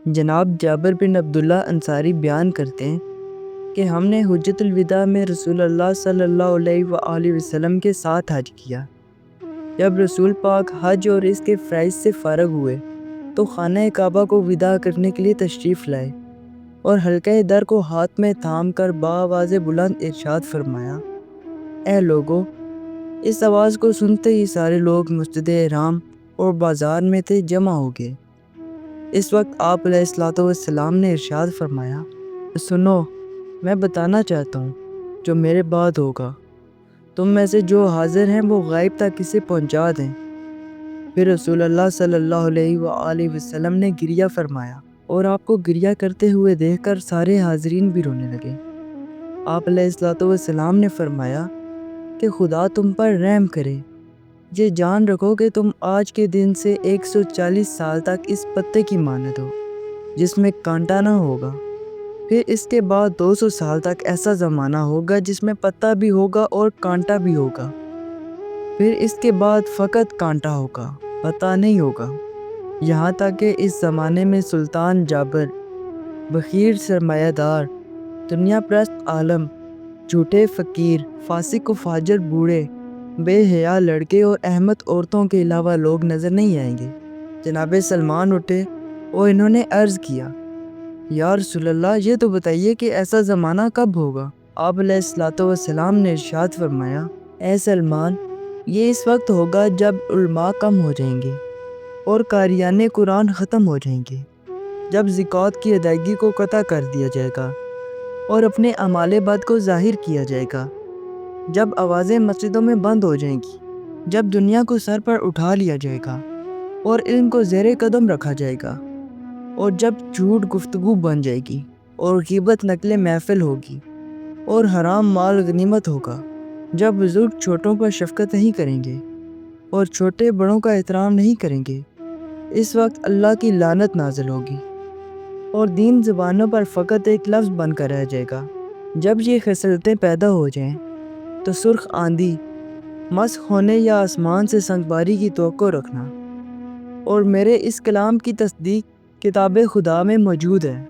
جناب جابر بن عبداللہ انصاری بیان کرتے ہیں کہ ہم نے حجۃ الوداع میں رسول اللہ صلی اللہ علیہ وآلہ وسلم کے ساتھ حج کیا۔ جب رسول پاک حج اور اس کے فرائض سے فارغ ہوئے تو خانہ کعبہ کو وداع کرنے کے لیے تشریف لائے اور حلقہ در کو ہاتھ میں تھام کر بآواز بلند ارشاد فرمایا، اے لوگو! اس آواز کو سنتے ہی سارے لوگ مسجد حرام اور بازار میں تھے جمع ہو گئے۔ اس وقت آپ علیہ السلام نے ارشاد فرمایا، سنو، میں بتانا چاہتا ہوں جو میرے بعد ہوگا۔ تم میں سے جو حاضر ہیں وہ غائب تک اسے پہنچا دیں۔ پھر رسول اللہ صلی اللہ علیہ وآلہ وسلم نے گریہ فرمایا اور آپ کو گریہ کرتے ہوئے دیکھ کر سارے حاضرین بھی رونے لگے۔ آپ علیہ السلام نے فرمایا کہ خدا تم پر رحم کرے، یہ جان رکھو کہ تم آج کے دن سے 140 سال تک اس پتے کی مانند ہو جس میں کانٹا نہ ہوگا۔ پھر اس کے بعد 200 سال تک ایسا زمانہ ہوگا جس میں پتا بھی ہوگا اور کانٹا بھی ہوگا۔ پھر اس کے بعد فقط کانٹا ہوگا، پتا نہیں ہوگا، یہاں تک کہ اس زمانے میں سلطان جابر، بخیل سرمایہ دار، دنیا پرست عالم، جھوٹے فقیر، فاسق و فاجر بوڑھے، بے حیا لڑکے اور احمد عورتوں کے علاوہ لوگ نظر نہیں آئیں گے۔ جناب سلمان اٹھے اور انہوں نے عرض کیا، یا رسول اللہ، یہ تو بتائیے کہ ایسا زمانہ کب ہوگا؟ آپ علیہ السلام نے ارشاد فرمایا، اے سلمان، یہ اس وقت ہوگا جب علماء کم ہو جائیں گے اور قاریان قرآن ختم ہو جائیں گے، جب زکوٰۃ کی ادائیگی کو قطع کر دیا جائے گا اور اپنے اعمال بد کو ظاہر کیا جائے گا، جب آوازیں مسجدوں میں بند ہو جائیں گی، جب دنیا کو سر پر اٹھا لیا جائے گا اور علم کو زیر قدم رکھا جائے گا، اور جب جھوٹ گفتگو بن جائے گی اور غیبت نقل محفل ہوگی اور حرام مال غنیمت ہوگا، جب بزرگ چھوٹوں پر شفقت نہیں کریں گے اور چھوٹے بڑوں کا احترام نہیں کریں گے، اس وقت اللہ کی لعنت نازل ہوگی اور دین زبانوں پر فقط ایک لفظ بن کر رہ جائے گا۔ جب یہ خصلتیں پیدا ہو جائیں تو سرخ آندھی، مسخ ہونے یا آسمان سے سنگباری کی توقع رکھنا، اور میرے اس کلام کی تصدیق کتاب خدا میں موجود ہے۔